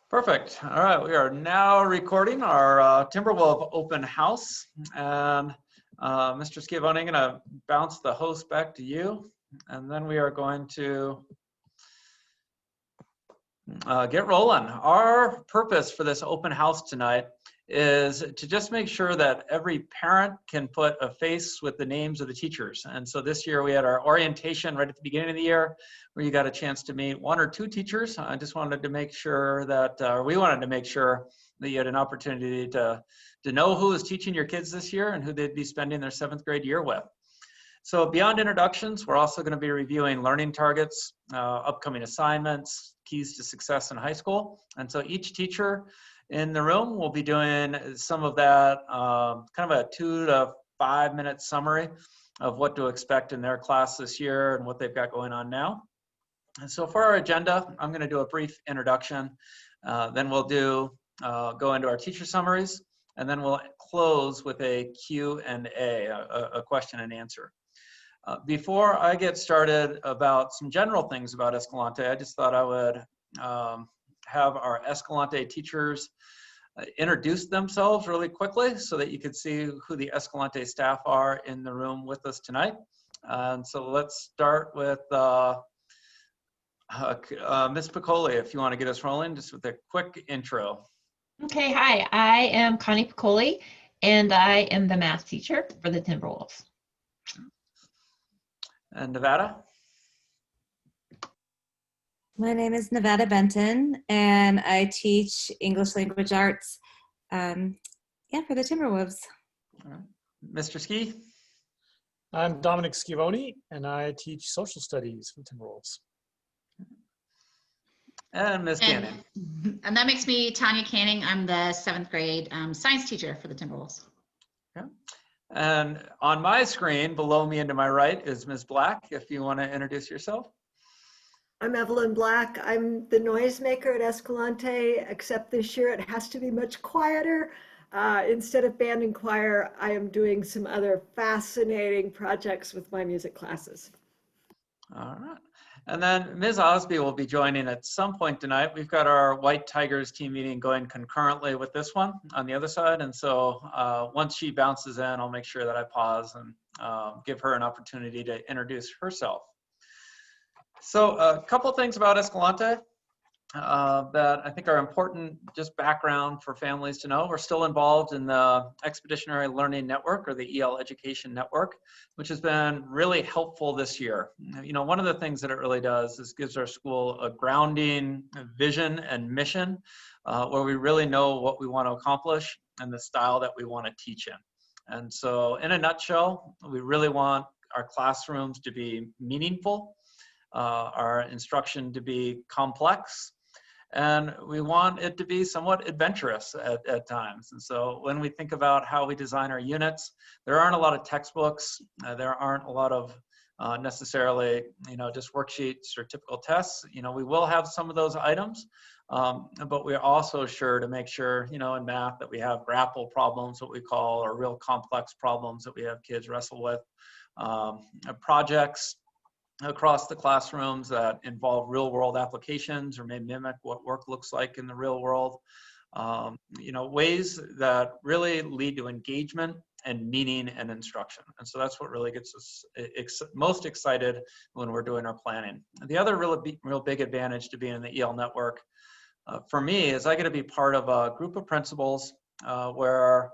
Perfect. All right, we are now recording our Timberwolf open house. And Mr. Schiavone, I'm going to bounce the host back to you. And then we are going to get rolling. Our purpose for this open house tonight is to just make sure that every parent can put a face with the names of the teachers. And so this year we had our orientation right at the beginning of the year where you got a chance to meet one or two teachers. I just wanted to make sure that, we wanted to make sure that you had an opportunity to know who was teaching your kids this year and who they'd be spending their 7th grade year with. So beyond introductions, we're also going to be reviewing learning targets, upcoming assignments, keys to success in high school. And so each teacher in the room will be doing some of that, kind of a 2 to 5 minute summary of what to expect in their class this year and what they've got going on now. And so for our agenda, I'm going to do a brief introduction. Then we'll go into our teacher summaries, and then we'll close with a Q&A, a question and answer. Before I get started about some general things about Escalante, I just thought I would have our Escalante teachers introduce themselves really quickly so that you could see who the Escalante staff are in the room with us tonight. And so let's start with Ms. Piccoli, if you want to get us rolling, just with a quick intro. Okay, hi, I am Connie Piccoli, and I am the math teacher for the Timberwolves. And Nevada? My name is Nevada Benton, and I teach English language arts, for the Timberwolves. All right. Mr. Ski? I'm Dominic Schiavone, and I teach social studies for Timberwolves. And Ms. Canning. And that makes me Tanya Canning. I'm the 7th grade science teacher for the Timberwolves. Okay. And on my screen, below me and to my right is Ms. Black, if you want to introduce yourself. I'm Evelyn Black. I'm the noisemaker at Escalante, except this year it has to be much quieter. Instead of band and choir, I am doing some other fascinating projects with my music classes. All right. And then Ms. Osby will be joining at some point tonight. We've got our White Tigers team meeting going concurrently with this one on the other side. And so once she bounces in, I'll make sure that I pause and give her an opportunity to introduce herself. So a couple things about Escalante that I think are important, just background for families to know. We're still involved in the Expeditionary Learning Network, or the EL Education Network, which has been really helpful this year. You know, one of the things that it really does is gives our school a grounding vision and mission where we really know what we want to accomplish and the style that we want to teach in. And so in a nutshell, we really want our classrooms to be meaningful, our instruction to be complex, and we want it to be somewhat adventurous at times. And so when we think about how we design our units, there aren't a lot of textbooks, there aren't a lot of necessarily, just worksheets or typical tests. We will have some of those items, but we're also sure to make sure, in math, that we have grapple problems, what we call, or real complex problems that we have kids wrestle with, projects across the classrooms that involve real world applications or may mimic what work looks like in the real world. Ways that really lead to engagement and meaning and instruction. And so that's what really gets us most excited when we're doing our planning. And the other real big advantage to being in the EL network for me is I get to be part of a group of principals where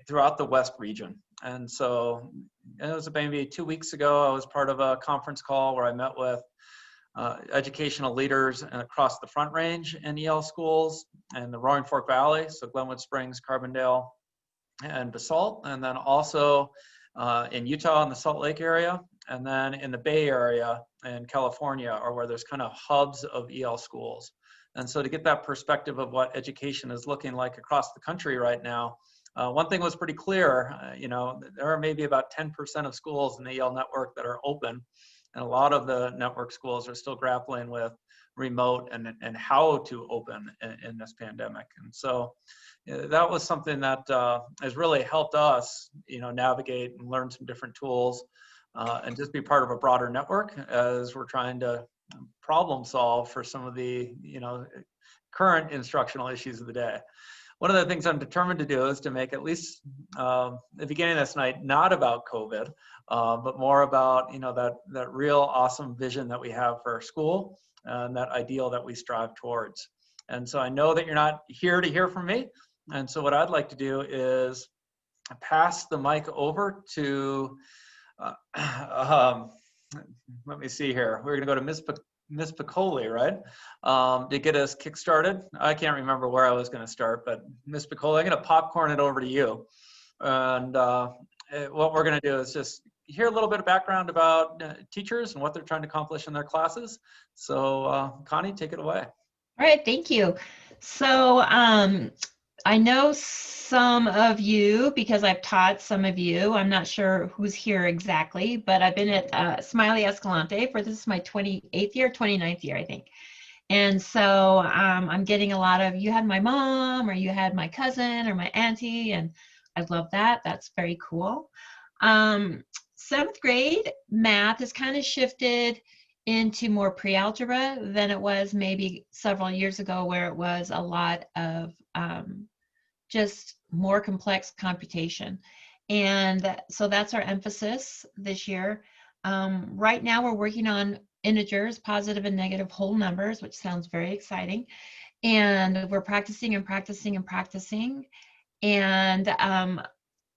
throughout the West region. And so it was maybe 2 weeks ago, I was part of a conference call where I met with educational leaders across the Front Range in EL schools and the Roaring Fork Valley, so Glenwood Springs, Carbondale, and Basalt, and then also in Utah in the Salt Lake area, and then in the Bay Area in California, or where there's kind of hubs of EL schools. And so to get that perspective of what education is looking like across the country right now, one thing was pretty clear, there are maybe about 10% of schools in the EL network that are open, and a lot of the network schools are still grappling with remote and how to open in this pandemic. And so that was something that has really helped us, navigate and learn some different tools and just be part of a broader network as we're trying to problem solve for some of the, current instructional issues of the day. One of the things I'm determined to do is to make at least the beginning of this night not about COVID, but more about that real awesome vision that we have for our school and that ideal that we strive towards. And so I know that you're not here to hear from me. And so what I'd like to do is pass the mic over to, let me see here. We're going to go to Ms. Piccoli, right? To get us kick-started. I can't remember where I was going to start, but Ms. Piccoli, I'm going to popcorn it over to you. And what we're going to do is just hear a little bit of background about teachers and what they're trying to accomplish in their classes. So Connie, take it away. All right, thank you. So I know some of you because I've taught some of you. I'm not sure who's here exactly, but I've been at Smiley Escalante for, this is my 28th year, 29th year, I think. And so I'm getting a lot of, you had my mom, or you had my cousin, or my auntie, and I love that. That's very cool. 7th grade math has kind of shifted into more pre-algebra than it was maybe several years ago, where it was a lot of just more complex computation. And so that's our emphasis this year. Right now we're working on integers, positive and negative whole numbers, which sounds very exciting. And we're practicing and practicing and practicing. And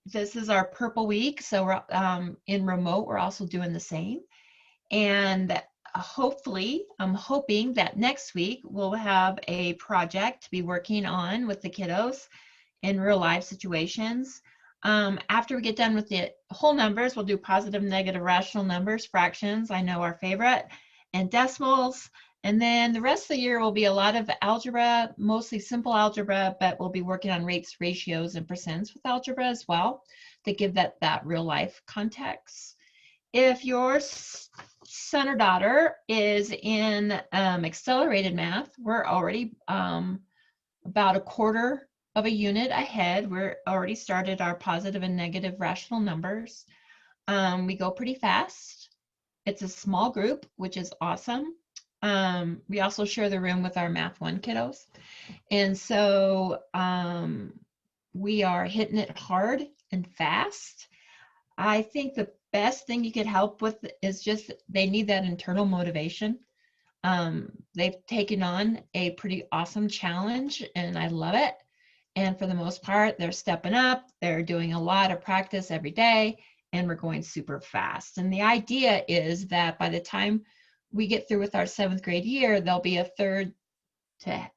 this is our purple week. So we're in remote, we're also doing the same. And hopefully, I'm hoping that next week we'll have a project to be working on with the kiddos in real life situations. After we get done with the whole numbers, we'll do positive, negative, rational numbers, fractions, I know our favorite, and decimals. And then the rest of the year will be a lot of algebra, mostly simple algebra, but we'll be working on rates, ratios, and percents with algebra as well to give that real life context. If your son or daughter is in accelerated math, we're already about a quarter of a unit ahead. We're already started our positive and negative rational numbers. We go pretty fast. It's a small group, which is awesome. We also share the room with our Math 1 kiddos. And so we are hitting it hard and fast. I think the best thing you could help with is just they need that internal motivation. They've taken on a pretty awesome challenge, and I love it. And for the most part, they're stepping up. They're doing a lot of practice every day, and we're going super fast. And the idea is that by the time we get through with our 7th grade year, they'll be a third to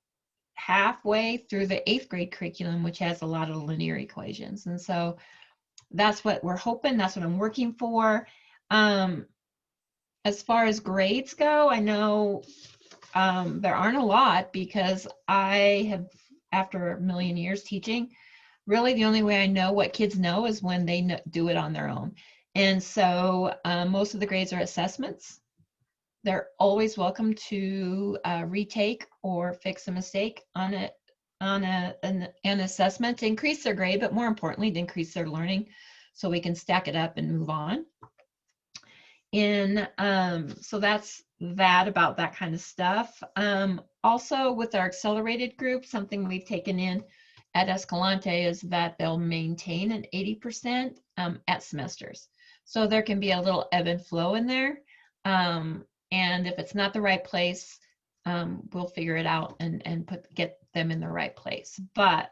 halfway through the 8th grade curriculum, which has a lot of linear equations. And so that's what we're hoping. That's what I'm working for. As far as grades go, I know there aren't a lot because I have, after a million years teaching, really the only way I know what kids know is when they do it on their own. And so most of the grades are assessments. They're always welcome to retake or fix a mistake on an assessment to increase their grade, but more importantly, to increase their learning so we can stack it up and move on. So that's that about that kind of stuff. Also with our accelerated group, something we've taken in at Escalante is that they'll maintain an 80% at semesters. So there can be a little ebb and flow in there. And if it's not the right place, we'll figure it out and get them in the right place. But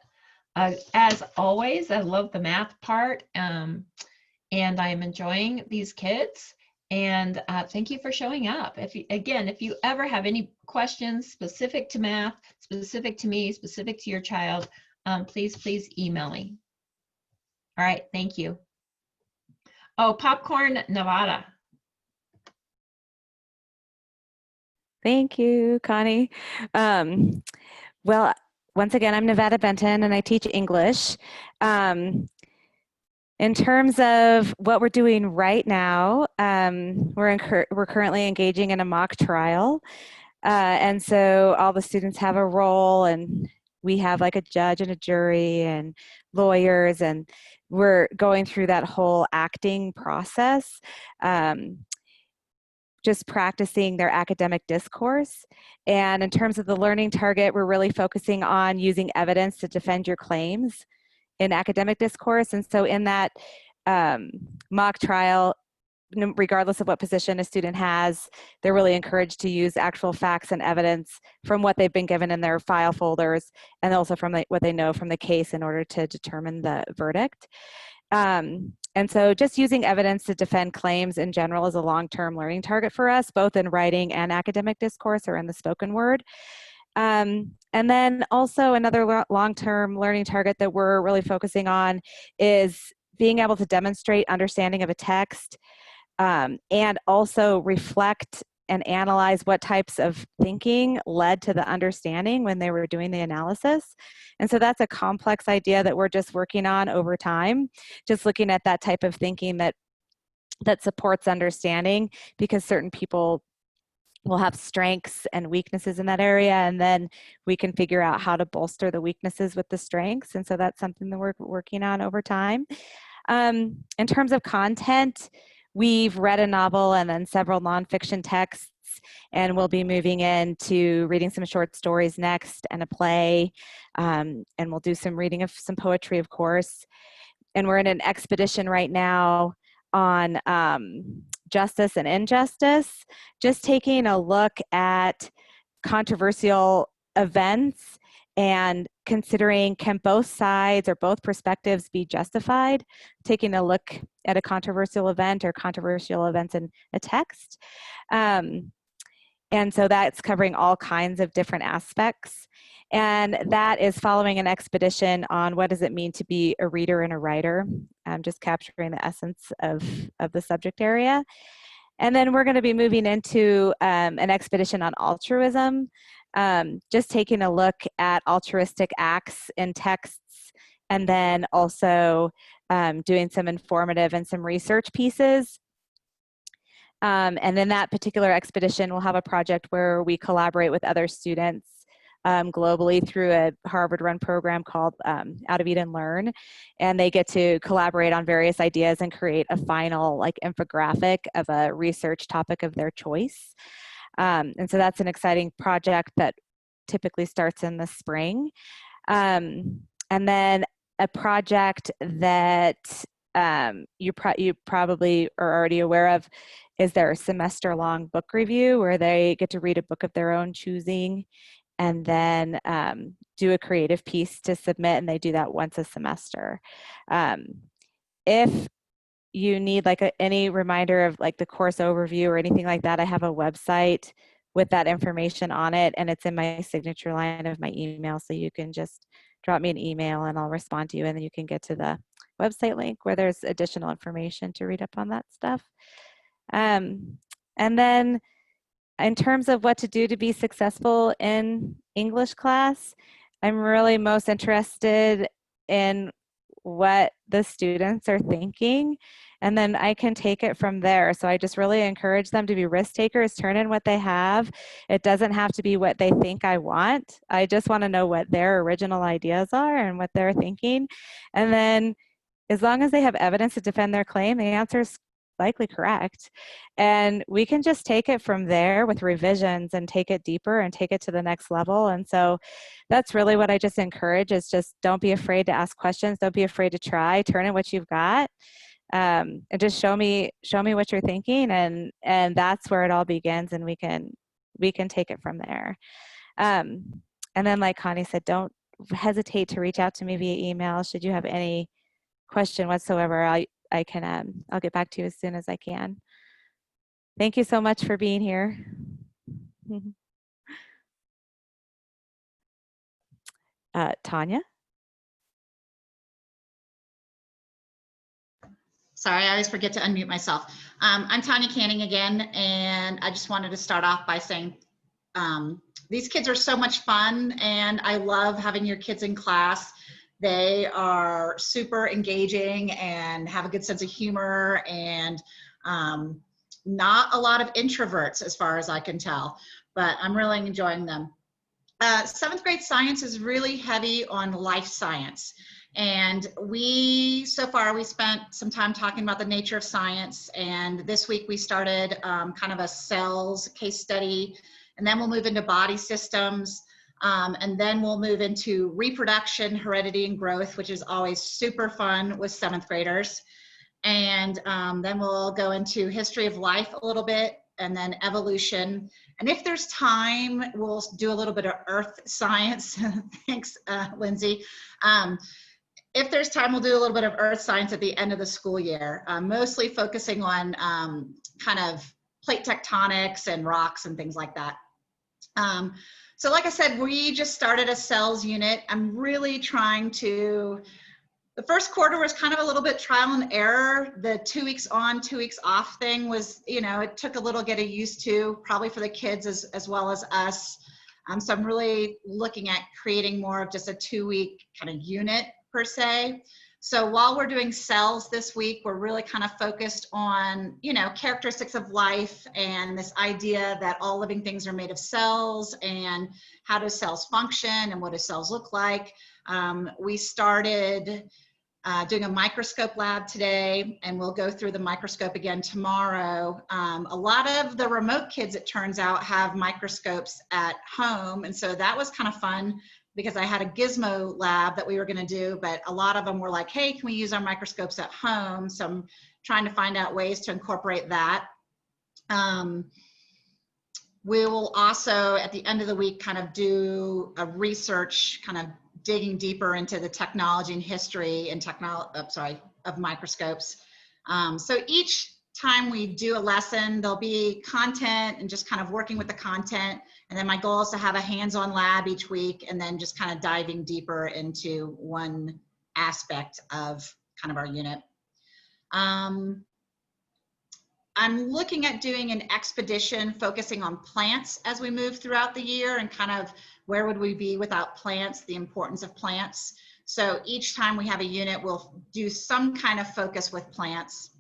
as always, I love the math part, and I'm enjoying these kids. And thank you for showing up. If you ever have any questions specific to math, specific to me, specific to your child, please email me. All right, thank you. Oh, Popcorn, Nevada. Thank you, Connie. Well, once again, I'm Nevada Benton, and I teach English. In terms of what we're doing right now, we're currently engaging in a mock trial. And so all the students have a role, and we have like a judge and a jury and lawyers, and we're going through that whole acting process. just practicing their academic discourse. And in terms of the learning target, we're really focusing on using evidence to defend your claims in academic discourse. And so in that mock trial, regardless of what position a student has, they're really encouraged to use actual facts and evidence from what they've been given in their file folders, and also from what they know from the case in order to determine the verdict. And so just using evidence to defend claims in general is a long-term learning target for us, both in writing and academic discourse or in the spoken word. And then also another long-term learning target that we're really focusing on is being able to demonstrate understanding of a text, and also reflect and analyze what types of thinking led to the understanding when they were doing the analysis. And so that's a complex idea that we're just working on over time, just looking at that type of thinking that supports understanding, because certain people will have strengths and weaknesses in that area, and then we can figure out how to bolster the weaknesses with the strengths. And so that's something that we're working on over time. In terms of content, we've read a novel and then several nonfiction texts, and we'll be moving into reading some short stories next and a play, and we'll do some reading of some poetry, of course. And we're in an expedition right now on justice and injustice, just taking a look at controversial events and considering, can both sides or both perspectives be justified, taking a look at a controversial event or controversial events in a text. And so that's covering all kinds of different aspects. And that is following an expedition on what does it mean to be a reader and a writer, just capturing the essence of the subject area. And then we're going to be moving into an expedition on altruism, just taking a look at altruistic acts in texts, and then also doing some informative and some research pieces. And then that particular expedition will have a project where we collaborate with other students globally through a Harvard-run program called Out of Eat and Learn. And they get to collaborate on various ideas and create a final infographic of a research topic of their choice. And so that's an exciting project that typically starts in the spring. And then a project that you probably are already aware of is their semester-long book review, where they get to read a book of their own choosing and then do a creative piece to submit, and they do that once a semester. If you need any reminder of the course overview or anything like that, I have a website with that information on it, and it's in my signature line of my email, so you can just drop me an email and I'll respond to you, and then you can get to the website link where there's additional information to read up on that stuff. And then in terms of what to do to be successful in English class, I'm really most interested in what the students are thinking, and then I can take it from there. So I just really encourage them to be risk takers, turn in what they have. It doesn't have to be what they think I want. I just want to know what their original ideas are and what they're thinking. And then as long as they have evidence to defend their claim, the answer is likely correct. And we can just take it from there with revisions and take it deeper and take it to the next level. And so that's really what I just encourage, is just don't be afraid to ask questions. Don't be afraid to try, turn in what you've got, and just show me what you're thinking. And that's where it all begins. And we can take it from there. And then like Connie said, don't hesitate to reach out to me via email. Should you have any question whatsoever, I'll get back to you as soon as I can. Thank you so much for being here. Tanya? Sorry, I always forget to unmute myself. I'm Tanya Canning again, and I just wanted to start off by saying these kids are so much fun, and I love having your kids in class. They are super engaging and have a good sense of humor, and not a lot of introverts as far as I can tell, but I'm really enjoying them. 7th grade science is really heavy on life science. And so far, we spent some time talking about the nature of science. And this week we started kind of a cells case study, and then we'll move into body systems. And then we'll move into reproduction, heredity, and growth, which is always super fun with 7th graders. And then we'll go into history of life a little bit, and then evolution. And if there's time, we'll do a little bit of earth science. Thanks, Lindsay. If there's time, we'll do a little bit of earth science at the end of the school year, mostly focusing on kind of plate tectonics and rocks and things like that. So like I said, we just started a cells unit. I'm really trying to, the first quarter was kind of a little bit trial and error. The 2 weeks on, 2 weeks off thing was, you know, it took a little getting used to, probably for the kids as well as us. So I'm really looking at creating more of just a 2-week kind of unit per se. So while we're doing cells this week, we're really kind of focused on, you know, characteristics of life and this idea that all living things are made of cells, and how do cells function and what do cells look like. We started doing a microscope lab today, and we'll go through the microscope again tomorrow. A lot of the remote kids, it turns out, have microscopes at home, and so that was kind of fun, because I had a gizmo lab that we were going to do, but a lot of them were like, hey, can we use our microscopes at home? So I'm trying to find out ways to incorporate that. We will also, at the end of the week, kind of do a research, kind of digging deeper into the technology and history and of microscopes. So each time we do a lesson, there'll be content and just kind of working with the content. And then my goal is to have a hands-on lab each week, and then just kind of diving deeper into one aspect of kind of our unit. I'm looking at doing an expedition focusing on plants as we move throughout the year, and kind of where would we be without plants, the importance of plants. So each time we have a unit, we'll do some kind of focus with plants.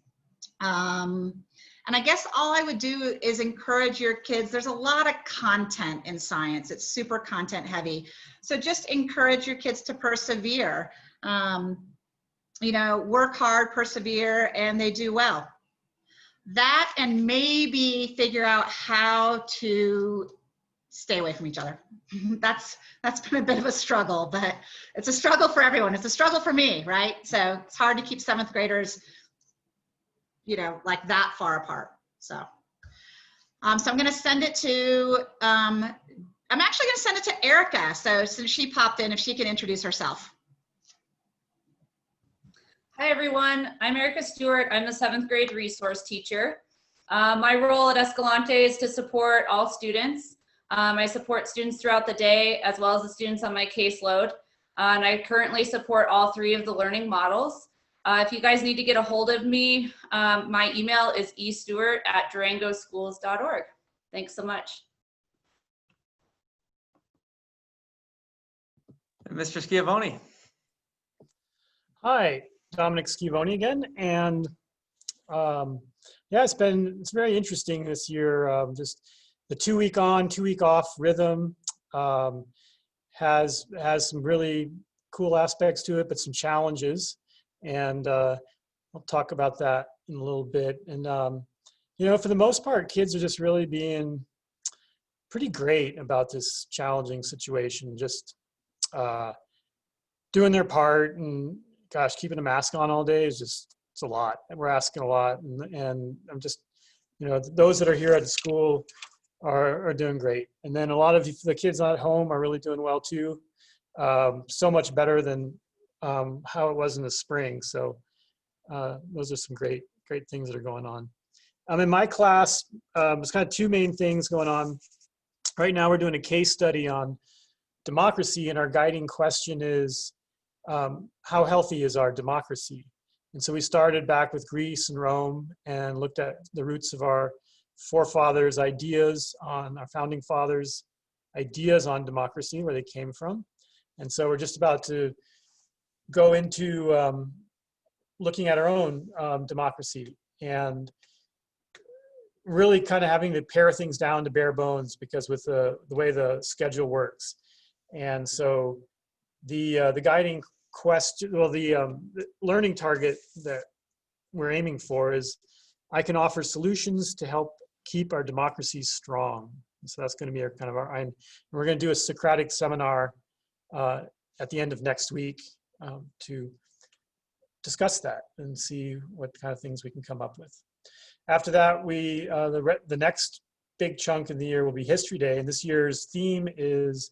And I guess all I would do is encourage your kids. There's a lot of content in science. It's super content heavy. So just encourage your kids to persevere. You know, work hard, persevere, and they do well. That, and maybe figure out how to stay away from each other. That's been a bit of a struggle, but it's a struggle for everyone. It's a struggle for me, right? So it's hard to keep 7th graders, you know, like that far apart. So, so I'm going to send it to, I'm actually going to send it to Erica. So since she popped in, if she can introduce herself. Hi everyone, I'm Erica Stewart. I'm the 7th grade resource teacher. My role at Escalante is to support all students. I support students throughout the day, as well as the students on my caseload. And I currently support all 3 of the learning models. If you guys need to get a hold of me, my email is estewart@durangoschools.org. Thanks so much. Mr. Schiavone. Hi, Dominic Schiavone again. And yeah, it's very interesting this year. Just the 2-week on, 2-week off rhythm has some really cool aspects to it, but some challenges. And I'll talk about that in a little bit. And, you know, for the most part, kids are just really being pretty great about this challenging situation, just doing their part. And gosh, keeping a mask on all day is just, it's a lot. We're asking a lot. And I'm just, you know, those that are here at the school are doing great. And then a lot of the kids at home are really doing well too. So much better than how it was in the spring. So those are some great things that are going on. In my class, there's kind of 2 main things going on. Right now we're doing a case study on democracy, and our guiding question is, how healthy is our democracy? And so we started back with Greece and Rome and looked at the roots of our forefathers' ideas, on our founding fathers' ideas on democracy, where they came from. And so we're just about to go into looking at our own democracy, and really kind of having to pare things down to bare bones, because with the way the schedule works. And so the guiding the learning target that we're aiming for is, I can offer solutions to help keep our democracies strong. So that's going to be we're going to do a Socratic seminar at the end of next week to discuss that and see what kind of things we can come up with. After that, the next big chunk of the year will be History Day, and this year's theme is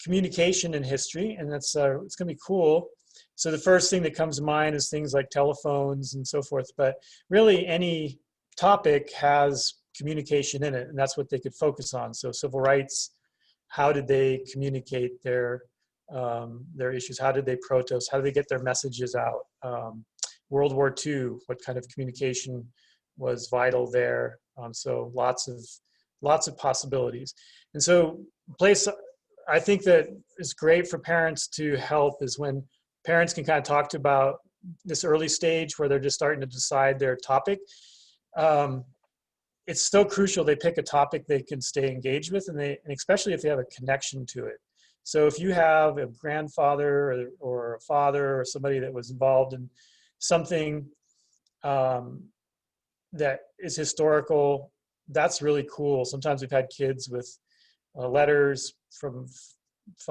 communication in history, and it's going to be cool. So the first thing that comes to mind is things like telephones and so forth, but really any topic has communication in it, and that's what they could focus on. So civil rights, how did they communicate their issues? How did they protest? How did they get their messages out? World War II, what kind of communication was vital there? So lots of possibilities. And so place I think that is great for parents to help is when parents can kind of talk to about this early stage where they're just starting to decide their topic. It's so crucial they pick a topic they can stay engaged with, and especially if they have a connection to it. So if you have a grandfather or a father or somebody that was involved in something that is historical, that's really cool. Sometimes we've had kids with letters from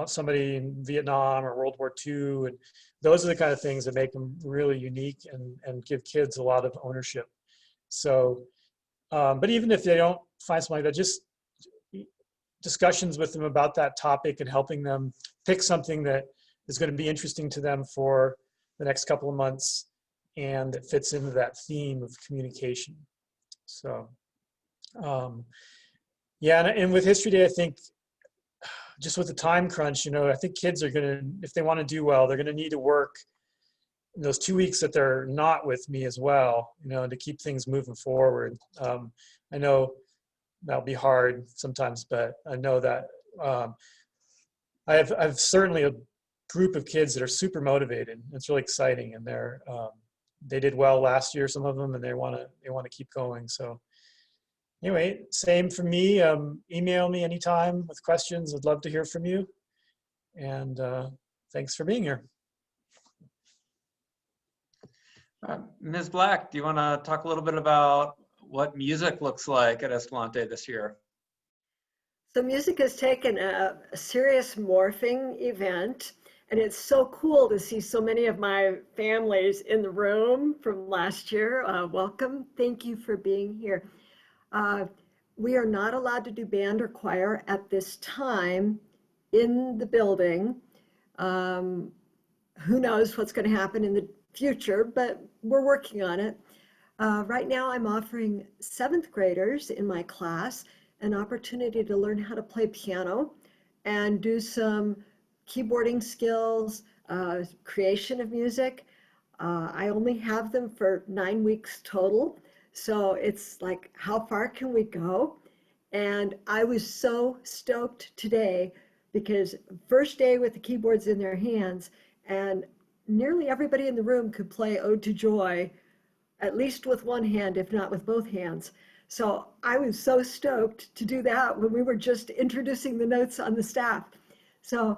somebody in Vietnam or World War II, and those are the kind of things that make them really unique and give kids a lot of ownership. So, but even if they don't find something like that, just discussions with them about that topic and helping them pick something that is going to be interesting to them for the next couple of months and that fits into that theme of communication. So, yeah, and with History Day, I think just with the time crunch, I think kids are going to, if they want to do well, they're going to need to work in those 2 weeks that they're not with me as well, to keep things moving forward. I know that'll be hard sometimes, but I know that I have certainly a group of kids that are super motivated. It's really exciting, and they did well last year, some of them, and they want to keep going. So anyway, same for me. Email me anytime with questions. I'd love to hear from you. And thanks for being here. Ms. Black, do you want to talk a little bit about what music looks like at Escalante this year? So music has taken a serious morphing event, and it's so cool to see so many of my families in the room from last year. Welcome. Thank you for being here. We are not allowed to do band or choir at this time in the building. Who knows what's going to happen in the future, but we're working on it. Right now I'm offering 7th graders in my class an opportunity to learn how to play piano and do some keyboarding skills, creation of music. I only have them for 9 weeks total. So it's like, how far can we go? And I was so stoked today because first day with the keyboards in their hands, and nearly everybody in the room could play Ode to Joy, at least with one hand, if not with both hands. So I was so stoked to do that when we were just introducing the notes on the staff. So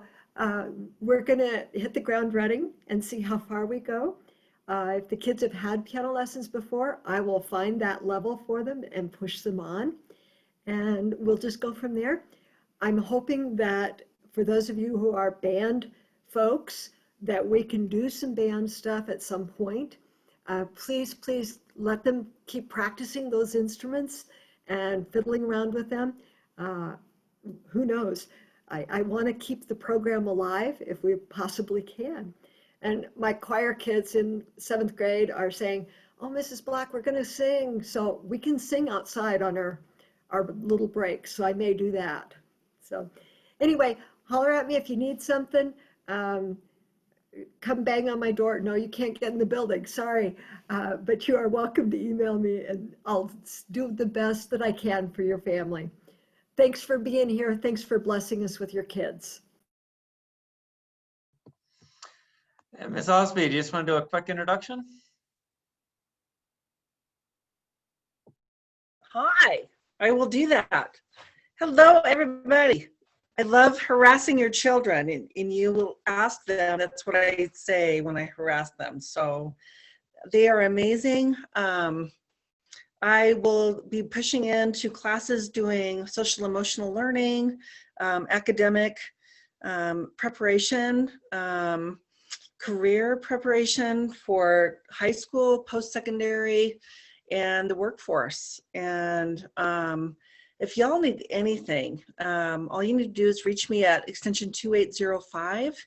we're gonna hit the ground running and see how far we go. If the kids have had piano lessons before, I will find that level for them and push them on, and we'll just go from there. I'm hoping that for those of you who are band folks, that we can do some band stuff at some point. Please let them keep practicing those instruments and fiddling around with them. Who knows? I want to keep the program alive if we possibly can. And my choir kids in 7th grade are saying, oh, Mrs. Black, we're going to sing. So we can sing outside on our little break. So I may do that. So anyway, holler at me if you need something. Come bang on my door. No, you can't get in the building. Sorry. But you are welcome to email me, and I'll do the best that I can for your family. Thanks for being here. Thanks for blessing us with your kids. Ms. Osby, do you just want to do a quick introduction? Hi, I will do that. Hello, everybody. I love harassing your children, and you will ask them. That's what I say when I harass them. So they are amazing. I will be pushing into classes doing social emotional learning, academic preparation, career preparation for high school, post-secondary, and the workforce. And if y'all need anything, all you need to do is reach me at extension 2805.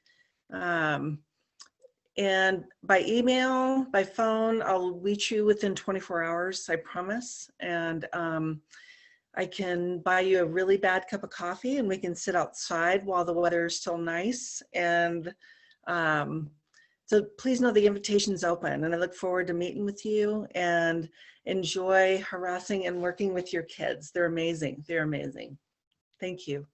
And by email, by phone, I'll reach you within 24 hours, I promise. And I can buy you a really bad cup of coffee and we can sit outside while the weather is still nice. And so please know the invitation's open, and I look forward to meeting with you and enjoy harassing and working with your kids. They're amazing. They're amazing. Thank you.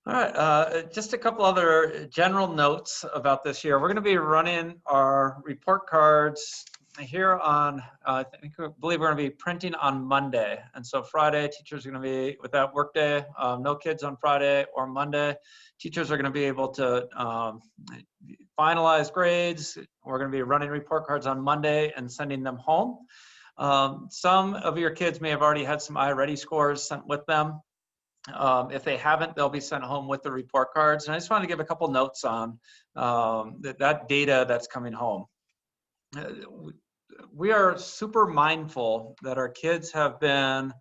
All right, just a couple other general notes about this year. We're going to be running our report cards here on, I believe we're going to be printing on Monday. And so Friday, teachers are going to be, with that work day, no kids on Friday or Monday. Teachers are going to be able to finalize grades. We're going to be running report cards on Monday and sending them home. Some of your kids may have already had some iReady scores sent with them. If they haven't, they'll be sent home with the report cards. And I just want to give a couple notes on that data that's coming home. We are super mindful that our kids have been,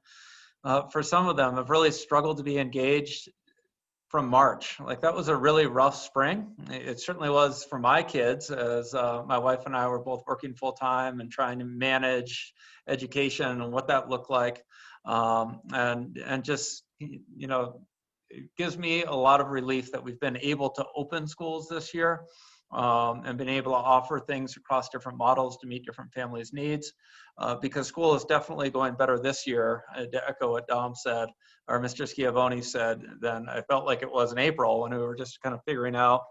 for some of them, have really struggled to be engaged from March. Like, that was a really rough spring. It certainly was for my kids, as my wife and I were both working full time and trying to manage education and what that looked like. And just, you know, it gives me a lot of relief that we've been able to open schools this year and been able to offer things across different models to meet different families' needs, because school is definitely going better this year, to echo what Dom said, or Mr. Schiavone said, than I felt like it was in April when we were just kind of figuring out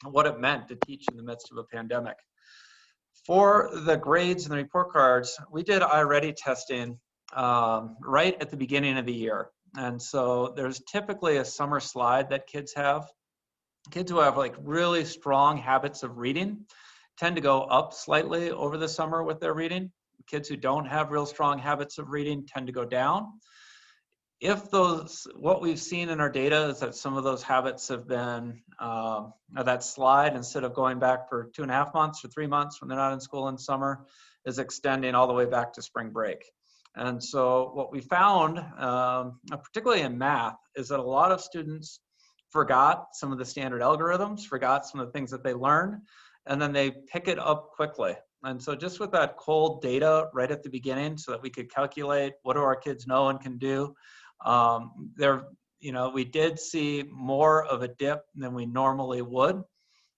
what it meant to teach in the midst of a pandemic. For the grades and the report cards, we did iReady testing right at the beginning of the year. And so there's typically a summer slide that kids have. Kids who have like really strong habits of reading tend to go up slightly over the summer with their reading. Kids who don't have real strong habits of reading tend to go down. If those, what we've seen in our data is that some of those habits have been, that slide, instead of going back for 2.5 months or 3 months when they're not in school in summer, is extending all the way back to spring break. And so what we found, particularly in math, is that a lot of students forgot some of the standard algorithms, forgot some of the things that they learned, and then they pick it up quickly. And so just with that cold data right at the beginning, so that we could calculate what do our kids know and can do, we did see more of a dip than we normally would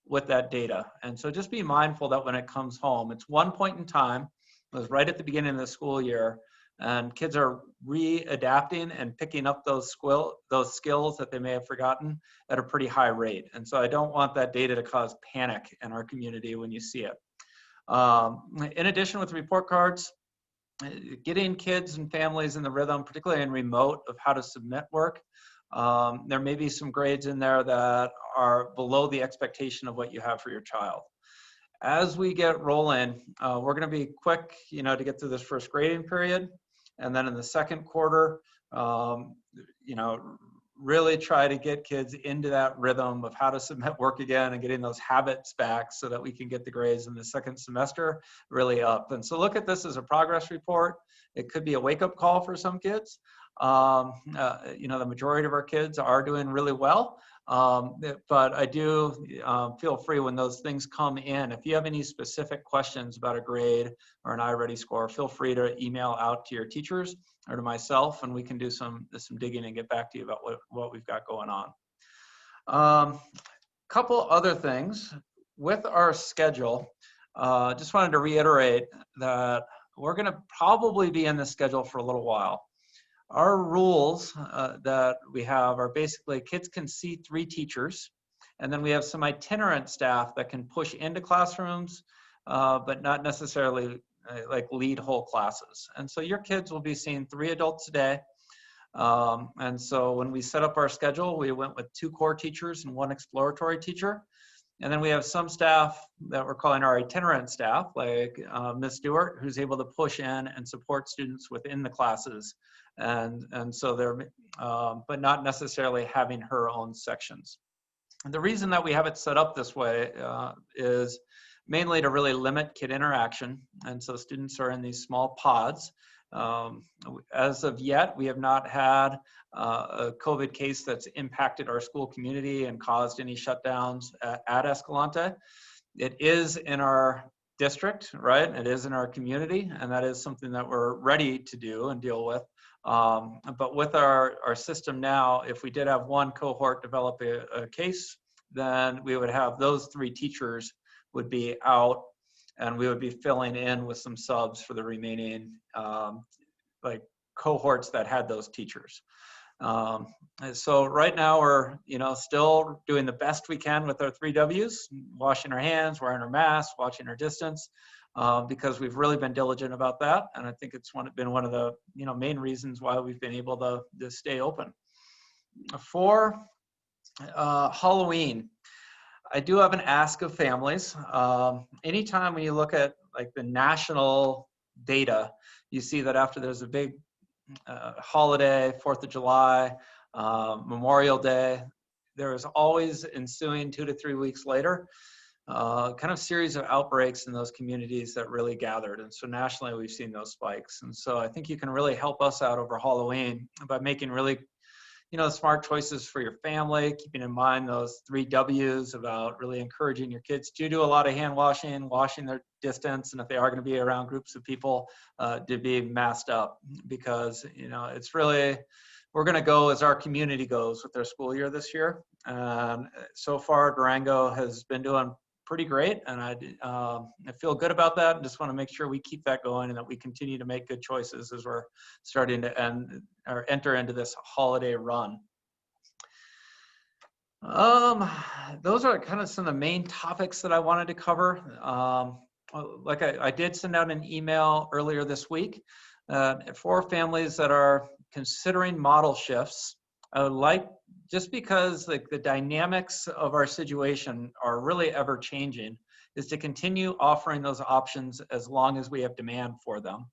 with that data. And so just be mindful that when it comes home, it's one point in time, it was right at the beginning of the school year, and kids are readapting and picking up those skills that they may have forgotten at a pretty high rate. And so I don't want that data to cause panic in our community when you see it. In addition, with report cards, getting kids and families in the rhythm, particularly in remote, of how to submit work. There may be some grades in there that are below the expectation of what you have for your child. As we get rolling, we're going to be quick, to get through this first grading period. And then in the second quarter, really try to get kids into that rhythm of how to submit work again and getting those habits back so that we can get the grades in the second semester really up. And so look at this as a progress report. It could be a wake-up call for some kids. The majority of our kids are doing really well. But I do feel free when those things come in. If you have any specific questions about a grade or an iReady score, feel free to email out to your teachers or to myself, and we can do some digging and get back to you about what we've got going on. Couple other things with our schedule. Just wanted to reiterate that we're going to probably be in this schedule for a little while. Our rules that we have are basically kids can see 3 teachers, and then we have some itinerant staff that can push into classrooms, but not necessarily like lead whole classes. And so your kids will be seeing 3 adults a day. And so when we set up our schedule, we went with 2 core teachers and 1 exploratory teacher. And then we have some staff that we're calling our itinerant staff, like Ms. Stewart, who's able to push in and support students within the classes. And so they're, but not necessarily having her own sections. And the reason that we have it set up this way is mainly to really limit kid interaction. And so students are in these small pods. As of yet, we have not had a COVID case that's impacted our school community and caused any shutdowns at Escalante. It is in our district, right? It is in our community, and that is something that we're ready to do and deal with. But with our system now, if we did have one cohort develop a case, then we would have those 3 teachers would be out, and we would be filling in with some subs for the remaining like cohorts that had those teachers. So right now we're still doing the best we can with our 3 W's, washing our hands, wearing our masks, watching our distance, because we've really been diligent about that. And I think it's been one of the main reasons why we've been able to stay open. For Halloween, I do have an ask of families. Anytime when you look at like the national data, you see that after there's a big holiday, 4th of July, Memorial Day, there is always ensuing 2 to 3 weeks later, kind of series of outbreaks in those communities that really gathered. And so nationally, we've seen those spikes. And so I think you can really help us out over Halloween by making really smart choices for your family, keeping in mind those 3 W's about really encouraging your kids to do a lot of hand washing, washing their distance, and if they are going to be around groups of people, to be masked up, because it's really, we're going to go as our community goes with their school year this year. And so far, Durango has been doing pretty great, and I feel good about that, and just want to make sure we keep that going and that we continue to make good choices as we're starting to enter into this holiday run. Those are kind of some of the main topics that I wanted to cover. Like I did send out an email earlier this week for families that are considering model shifts. I would like, just because like the dynamics of our situation are really ever changing, is to continue offering those options as long as we have demand for them.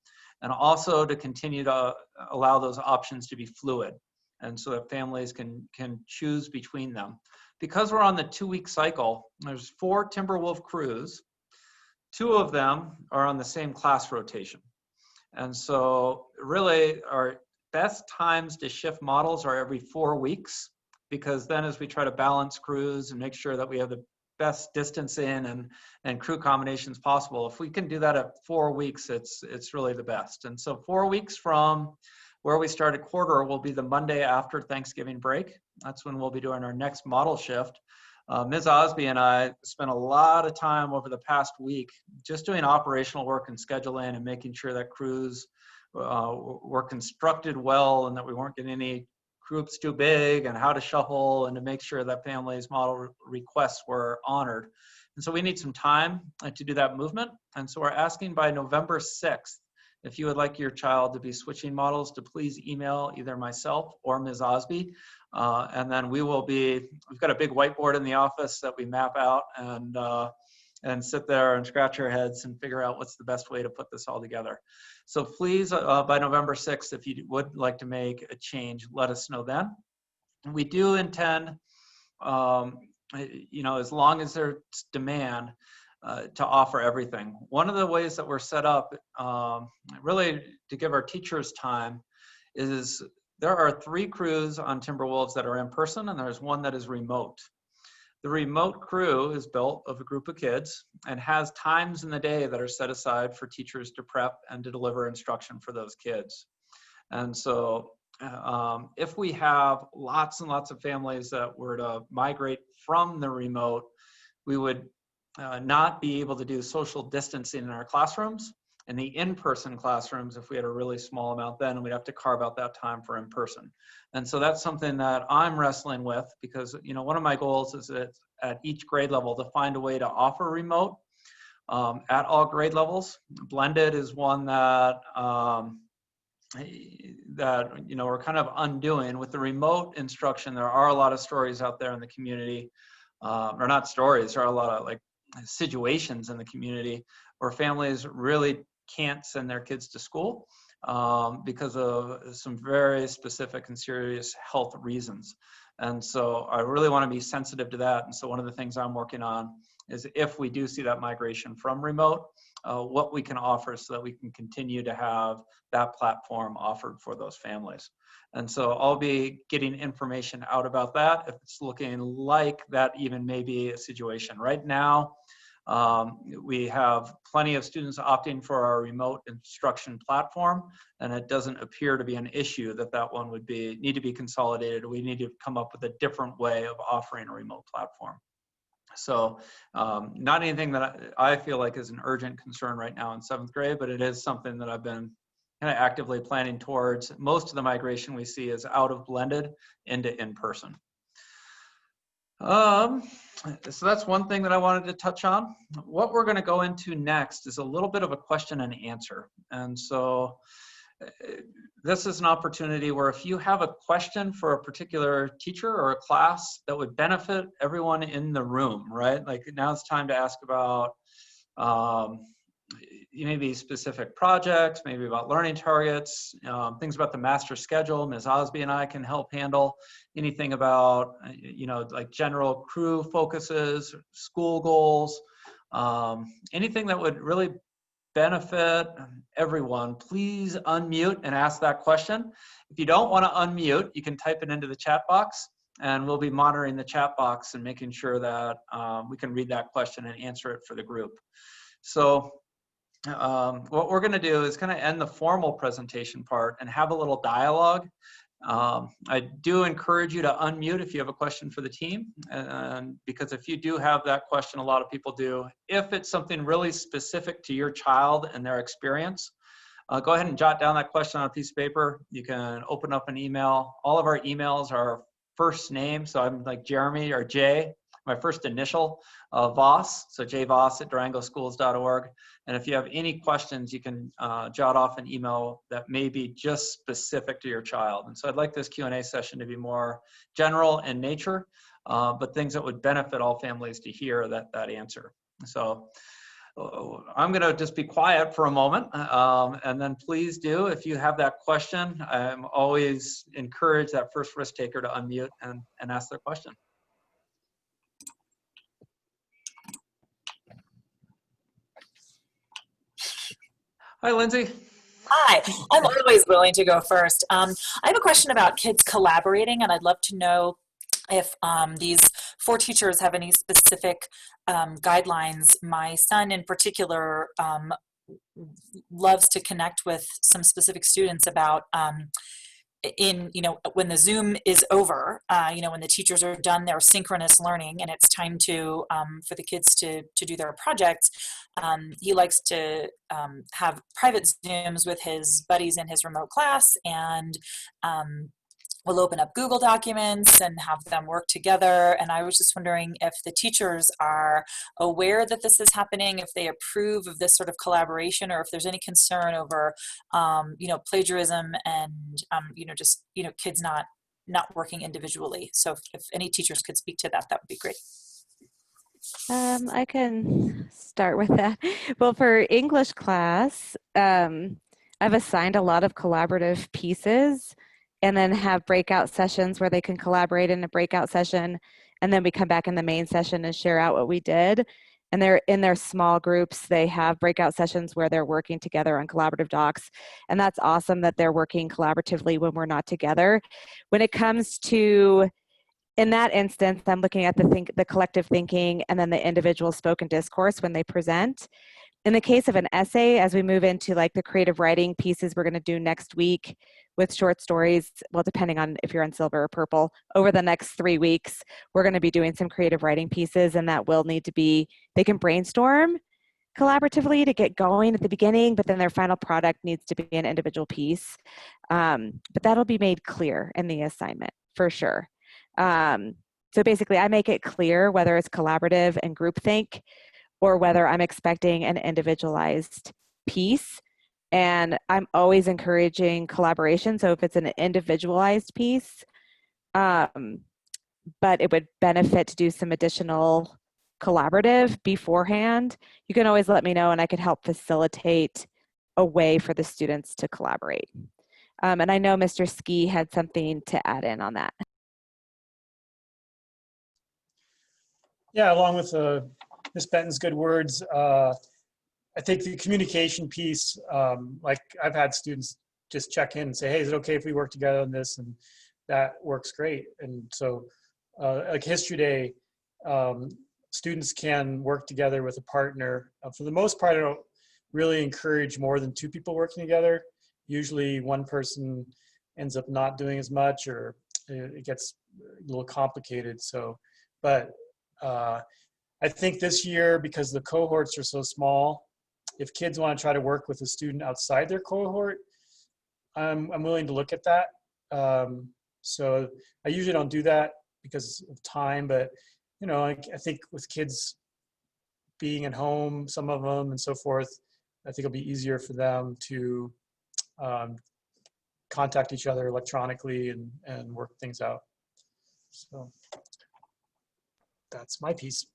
And also to continue to allow those options to be fluid, and so that families can choose between them. Because we're on the 2-week cycle, there's 4 Timberwolf crews. 2 of them are on the same class rotation. And so really our best times to shift models are every 4 weeks, because then as we try to balance crews and make sure that we have the best distance in and crew combinations possible, if we can do that at 4 weeks, it's really the best. And so 4 weeks from where we started quarter will be the Monday after Thanksgiving break. That's when we'll be doing our next model shift. Ms. Osby and I spent a lot of time over the past week just doing operational work and scheduling and making sure that crews were constructed well and that we weren't getting any groups too big, and how to shuffle and to make sure that families' model requests were honored. And so we need some time to do that movement. And so we're asking by November 6th, if you would like your child to be switching models, to please email either myself or Ms. Osby. And then we've got a big whiteboard in the office that we map out and sit there and scratch our heads and figure out what's the best way to put this all together. So please, by November 6th, if you would like to make a change, let us know then. We do intend, as long as there's demand, to offer everything. One of the ways that we're set up, really to give our teachers time, is there are 3 crews on Timberwolves that are in person, and there's 1 that is remote. The remote crew is built of a group of kids and has times in the day that are set aside for teachers to prep and to deliver instruction for those kids. And so if we have lots and lots of families that were to migrate from the remote, we would not be able to do social distancing in our classrooms. In the in-person classrooms, if we had a really small amount, then we'd have to carve out that time for in-person. And so that's something that I'm wrestling with, because one of my goals is that at each grade level to find a way to offer remote at all grade levels. Blended is one that that, you know, we're kind of undoing with the remote instruction. There are a lot of stories out there in the community, or not stories, there are a lot of like situations in the community where families really can't send their kids to school because of some very specific and serious health reasons. And so I really want to be sensitive to that. And so one of the things I'm working on is if we do see that migration from remote, what we can offer so that we can continue to have that platform offered for those families. And so I'll be getting information out about that if it's looking like that even may be a situation. Right now, we have plenty of students opting for our remote instruction platform, and it doesn't appear to be an issue that that one would need to be consolidated. We need to come up with a different way of offering a remote platform. So not anything that I feel like is an urgent concern right now in 7th grade, but it is something that I've been kind of actively planning towards. Most of the migration we see is out of blended into in-person. So that's one thing that I wanted to touch on. What we're going to go into next is a little bit of a question and answer. And so this is an opportunity where if you have a question for a particular teacher or a class that would benefit everyone in the room, right? Like now it's time to ask about maybe specific projects, maybe about learning targets, things about the master schedule. Ms. Osby and I can help handle anything about, you know, like general crew focuses, school goals, anything that would really benefit everyone. Please unmute and ask that question. If you don't want to unmute, you can type it into the chat box, and we'll be monitoring the chat box and making sure that we can read that question and answer it for the group. So what we're going to do is kind of end the formal presentation part and have a little dialogue. I do encourage you to unmute if you have a question for the team, and because if you do have that question, a lot of people do. If it's something really specific to your child and their experience, go ahead and jot down that question on a piece of paper. You can open up an email. All of our emails are first name, so I'm like Jeremy or Jay, my first initial, Voss, so jvoss@durangoschools.org. And if you have any questions, you can jot off an email that may be just specific to your child. And so I'd like this Q&A session to be more general in nature, but things that would benefit all families to hear that answer. So I'm going to just be quiet for a moment, and then please do, if you have that question, I'm always encourage that first risk taker to unmute and ask their question. Hi, Lindsay. Hi, I'm always willing to go first. I have a question about kids collaborating, and I'd love to know if these 4 teachers have any specific guidelines. My son in particular loves to connect with some specific students about when the Zoom is over, when the teachers are done their synchronous learning and it's time to for the kids to do their projects, he likes to have private Zooms with his buddies in his remote class, and we'll open up Google Documents and have them work together. And I was just wondering if the teachers are aware that this is happening, if they approve of this sort of collaboration, or if there's any concern over, plagiarism and, kids not working individually. So if any teachers could speak to that, that would be great. I can start with that. Well, for English class, I've assigned a lot of collaborative pieces, and then have breakout sessions where they can collaborate in a breakout session, and then we come back in the main session and share out what we did. And they're in their small groups. They have breakout sessions where they're working together on collaborative docs, and that's awesome that they're working collaboratively when we're not together. When it comes to, in that instance, I'm looking at the collective thinking and then the individual spoken discourse when they present. In the case of an essay, as we move into like the creative writing pieces we're going to do next week with short stories, well, depending on if you're on silver or purple, over the next 3 weeks, we're going to be doing some creative writing pieces, and that will need to be, they can brainstorm collaboratively to get going at the beginning, but then their final product needs to be an individual piece. But that'll be made clear in the assignment for sure. So basically, I make it clear whether it's collaborative and groupthink, or whether I'm expecting an individualized piece. And I'm always encouraging collaboration. So if it's an individualized piece, but it would benefit to do some additional collaborative beforehand, you can always let me know and I could help facilitate a way for the students to collaborate. And I know Mr. Ski had something to add in on that. Yeah, along with Ms. Benton's good words, I think the communication piece, like I've had students just check in and say, hey, is it okay if we work together on this? And that works great. And so like History Day, students can work together with a partner. For the most part, I don't really encourage more than 2 people working together. Usually one person ends up not doing as much, or it gets a little complicated. So, but I think this year, because the cohorts are so small, if kids want to try to work with a student outside their cohort, I'm willing to look at that. So I usually don't do that because of time, but you know, I think with kids being at home, some of them and so forth, I think it'll be easier for them to contact each other electronically and work things out. So that's my piece.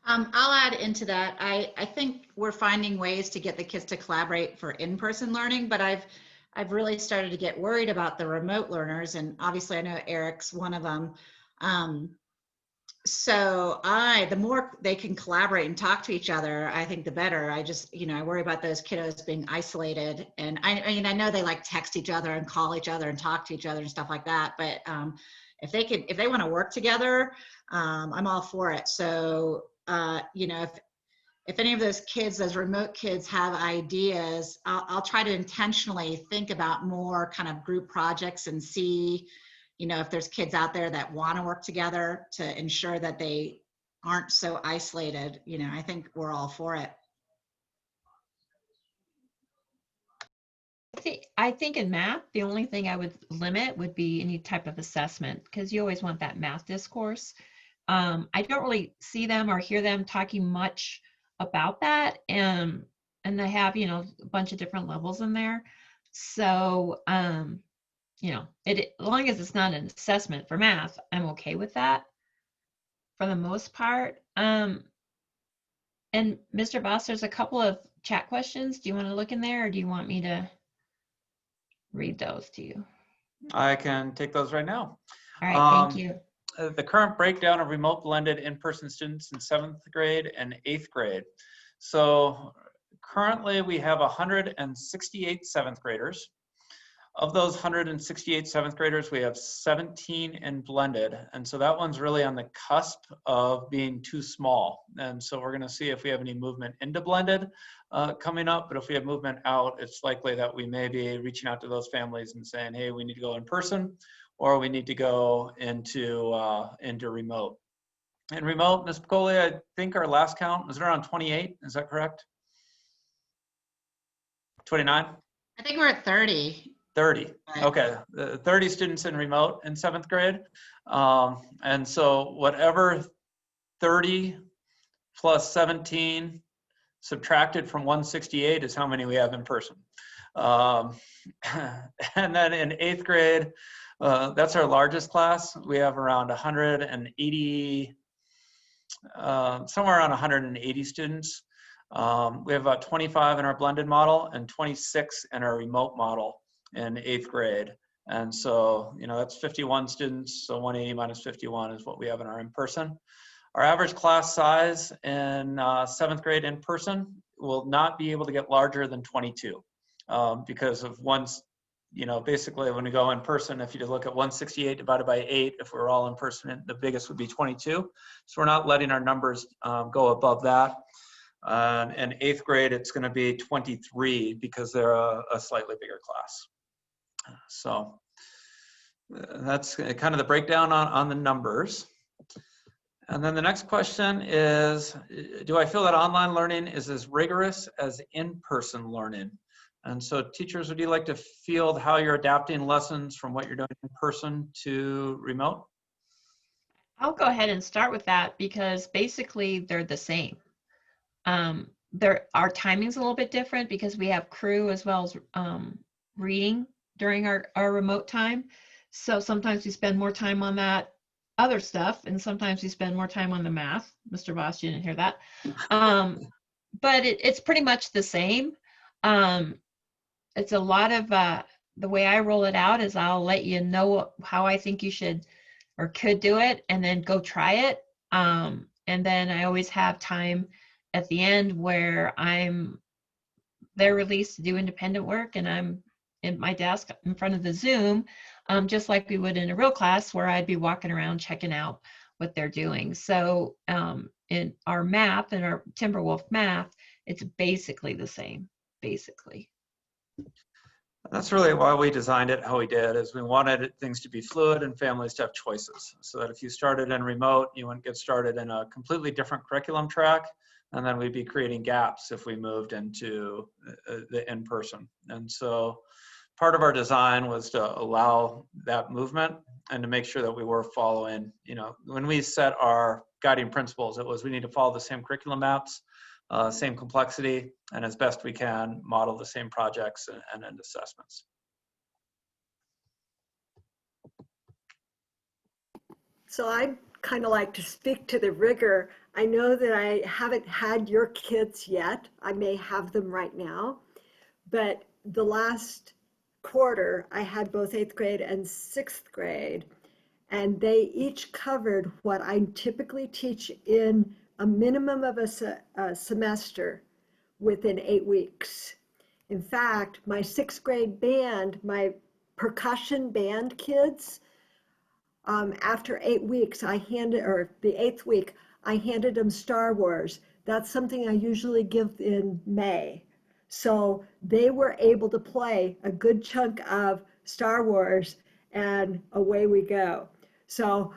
I'll add into that. I think we're finding ways to get the kids to collaborate for in-person learning, but I've really started to get worried about the remote learners, and obviously I know Eric's one of them. So the more they can collaborate and talk to each other, I think the better. I just, I worry about those kiddos being isolated. And I mean, I know they like text each other and call each other and talk to each other and stuff like that. But if they want to work together, I'm all for it. So, if any of those kids, those remote kids, have ideas, I'll try to intentionally think about more kind of group projects and see, if there's kids out there that want to work together to ensure that they aren't so isolated. I think we're all for it. I think in math, the only thing I would limit would be any type of assessment, because you always want that math discourse. I don't really see them or hear them talking much about that. And they have, a bunch of different levels in there. So, as long as it's not an assessment for math, I'm okay with that for the most part. And Mr. Boss, there's a couple of chat questions. Do you want to look in there, or do you want me to read those to you? I can take those right now. All right, thank you. The current breakdown of remote blended in-person students in 7th grade and 8th grade. So currently we have 168 7th graders. Of those 168 7th graders, we have 17 in blended. And so that one's really on the cusp of being too small. And so we're gonna see if we have any movement into blended coming up, but if we have movement out, it's likely that we may be reaching out to those families and saying, hey, we need to go in person, or we need to go into remote. And remote, Ms. Piccoli, I think our last count was around 28, is that correct? 29? I think we're at 30. 30, okay, 30 students in remote in 7th grade. And so whatever 30 plus 17 subtracted from 168 is how many we have in person. And then in 8th grade, that's our largest class. We have around 180, somewhere around 180 students. We have about 25 in our blended model and 26 in our remote model in 8th grade. And so, that's 51 students. So 180 minus 51 is what we have in our in-person. Our average class size in 7th grade in person will not be able to get larger than 22 because of basically when we go in person, if you look at 168 divided by 8, if we're all in person, the biggest would be 22. So we're not letting our numbers go above that. In 8th grade, it's going to be 23 because they're a slightly bigger class. So that's kind of the breakdown on the numbers. And then the next question is, do I feel that online learning is as rigorous as in-person learning? And so teachers, would you like to field how you're adapting lessons from what you're doing in person to remote? I'll go ahead and start with that because basically they're the same. our timing's a little bit different because we have crew as well as reading during our remote time. So sometimes we spend more time on that other stuff, and sometimes we spend more time on the math. Mr. Voss, you didn't hear that. But it's pretty much the same. It's a lot of the way I roll it out is I'll let you know how I think you should or could do it, and then go try it. And then I always have time at the end where they're released to do independent work, and I'm in my desk in front of the Zoom, just like we would in a real class where I'd be walking around checking out what they're doing. So in our math, in our Timberwolf math, it's basically the same, basically. That's really why we designed it how we did, is we wanted things to be fluid and families to have choices. So that if you started in remote, you wouldn't get started in a completely different curriculum track, and then we'd be creating gaps if we moved into the in-person. And so part of our design was to allow that movement and to make sure that we were following, when we set our guiding principles, it was we need to follow the same curriculum maps, same complexity, and as best we can model the same projects and end assessments. So I'd kind of like to speak to the rigor. I know that I haven't had your kids yet. I may have them right now, but the last quarter I had both 8th grade and 6th grade, and they each covered what I typically teach in a minimum of a semester within 8 weeks. In fact, my 6th grade band, my percussion band kids, after 8 weeks, or the 8th week, I handed them Star Wars. That's something I usually give in May. So they were able to play a good chunk of Star Wars, and away we go. So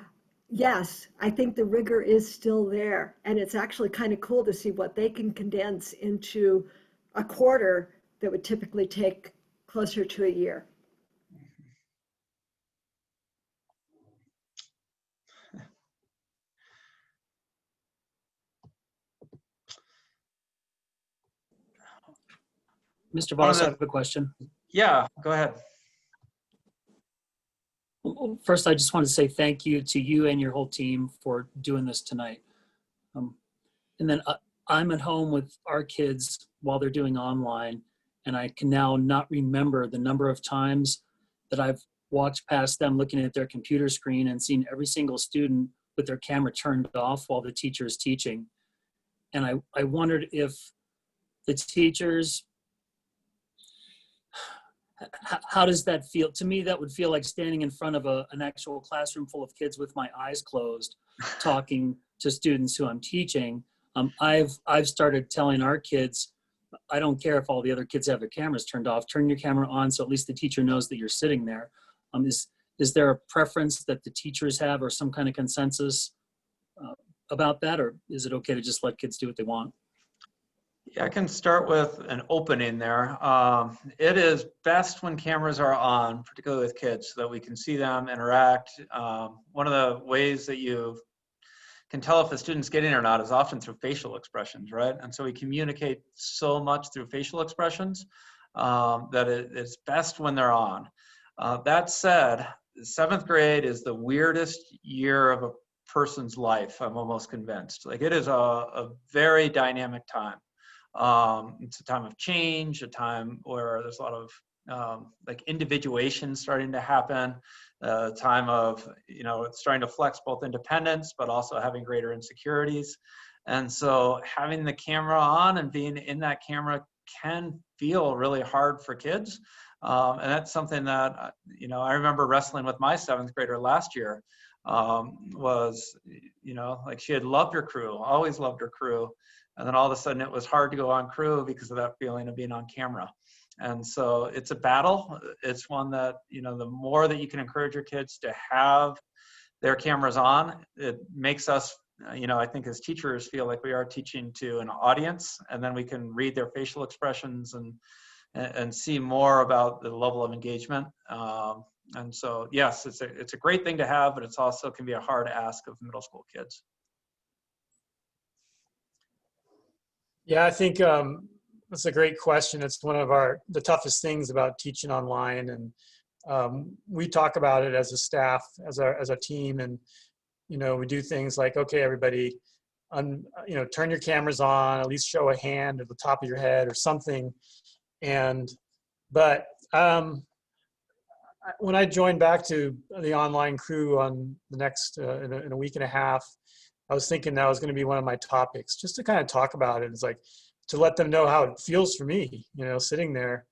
yes, I think the rigor is still there, and it's actually kind of cool to see what they can condense into a quarter that would typically take closer to a year. Mr. Voss, I have a question. Yeah, go ahead. First, I just want to say thank you to you and your whole team for doing this tonight. And then I'm at home with our kids while they're doing online, and I can now not remember the number of times that I've walked past them looking at their computer screen and seen every single student with their camera turned off while the teacher is teaching. And I wondered if the teachers, how does that feel? To me, that would feel like standing in front of an actual classroom full of kids with my eyes closed, talking to students who I'm teaching. I've started telling our kids, I don't care if all the other kids have their cameras turned off, turn your camera on so at least the teacher knows that you're sitting there. Is there a preference that the teachers have or some kind of consensus about that, or is it okay to just let kids do what they want? Yeah, I can start with an opening there. It is best when cameras are on, particularly with kids, so that we can see them interact. One of the ways that you can tell if a student's getting it or not is often through facial expressions, right? And so we communicate so much through facial expressions that it's best when they're on. That said, 7th grade is the weirdest year of a person's life, I'm almost convinced. Like, it is a very dynamic time. It's a time of change, a time where there's a lot of like individuation starting to happen, a time of, it's starting to flex both independence, but also having greater insecurities. And so having the camera on and being in that camera can feel really hard for kids. And that's something that, I remember wrestling with my 7th grader last year, was, like, she had loved her crew, always loved her crew. And then all of a sudden it was hard to go on crew because of that feeling of being on camera. And so it's a battle. It's one that, the more that you can encourage your kids to have their cameras on, it makes us, I think as teachers feel like we are teaching to an audience, and then we can read their facial expressions and see more about the level of engagement. And so, yes, it's a great thing to have, but it's also can be a hard ask of middle school kids. Yeah, I think that's a great question. It's one of the toughest things about teaching online, and we talk about it as a staff, as a team, and we do things like, okay, everybody, turn your cameras on, at least show a hand at the top of your head or something. But when I joined back to the online crew on the next in a week and a half, I was thinking that was going to be one of my topics, just to kind of talk about it. It's like to let them know how it feels for me, sitting there,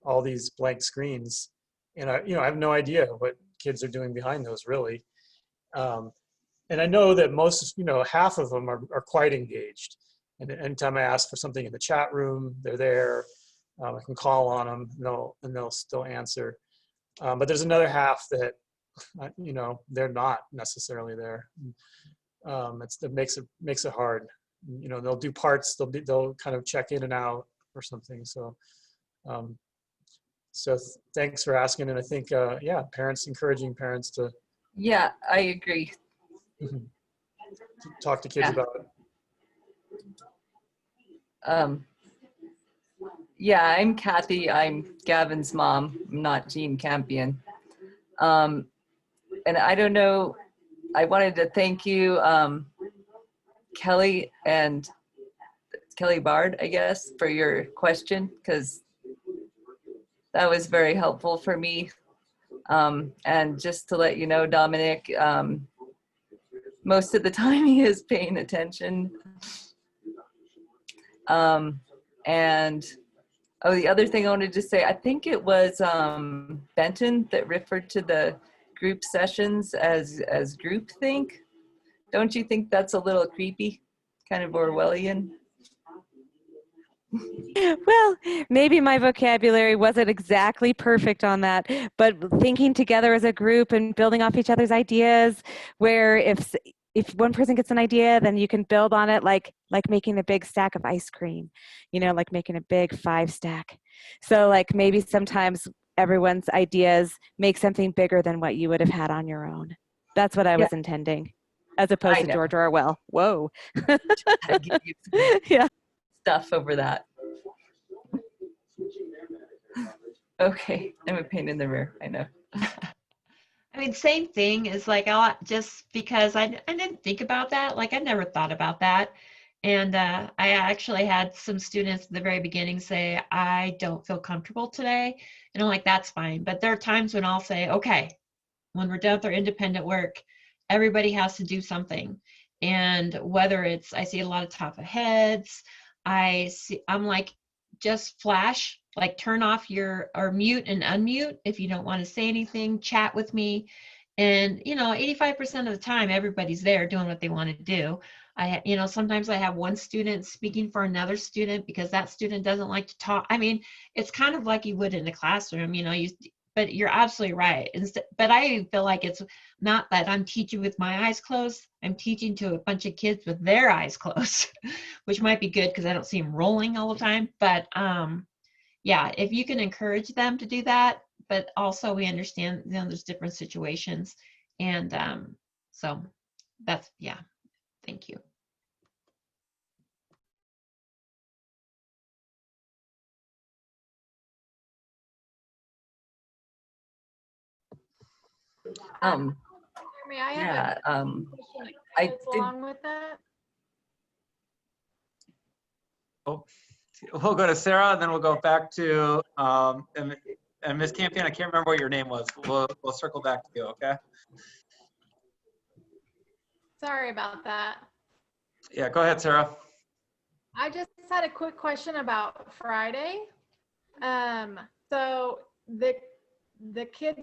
all these blank screens, and I have no idea what kids are doing behind those really. And I know that most, half of them are quite engaged. And anytime I ask for something in the chat room, they're there. I can call on them, and they'll still answer. But there's another half that, they're not necessarily there. That makes it hard. They'll do parts. They'll kind of check in and out or something. So, thanks for asking. And I think, encouraging parents to. Yeah, I agree. Talk to kids about it. Yeah, I'm Kathy. I'm Gavin's mom. I'm not Jean Campion. And I don't know, I wanted to thank you, Kelly Bard, I guess, for your question, because that was very helpful for me. And just to let you know, Dominic, most of the time he is paying attention. The other thing I wanted to say, I think it was Benton that referred to the group sessions as groupthink. Don't you think that's a little creepy, kind of Orwellian? Well, maybe my vocabulary wasn't exactly perfect on that, but thinking together as a group and building off each other's ideas, where if one person gets an idea, then you can build on it, like making a big stack of ice cream, like making a big 5 stack. So like maybe sometimes everyone's ideas make something bigger than what you would have had on your own. That's what I was intending, as opposed to George Orwell. Whoa. I give you some yeah. stuff over that. Okay, I'm a pain in the rear, I know. I mean, same thing is like, just because I didn't think about that. Like, I never thought about that. And I actually had some students at the very beginning say, I don't feel comfortable today. And I'm like, that's fine. But there are times when I'll say, okay, when we're done with our independent work, everybody has to do something. And whether it's, I see a lot of top of heads, I'm like, just flash, like turn off or mute and unmute if you don't want to say anything, chat with me. And 85% of the time everybody's there doing what they want to do. Sometimes I have one student speaking for another student because that student doesn't like to talk. I mean, it's kind of like you would in a classroom, but you're absolutely right. But I feel like it's not that I'm teaching with my eyes closed. I'm teaching to a bunch of kids with their eyes closed, which might be good because I don't see them rolling all the time. But yeah, if you can encourage them to do that, but also we understand there's different situations. And so that's, yeah, thank you. May I yeah, have a question I that's did. along with that? Oh, we'll go to Sarah, and then we'll go back to and Ms. Campion. I can't remember what your name was. We'll circle back to you. Okay. Sorry about that. Yeah. Go ahead, Sarah. I just had a quick question about Friday. So the kids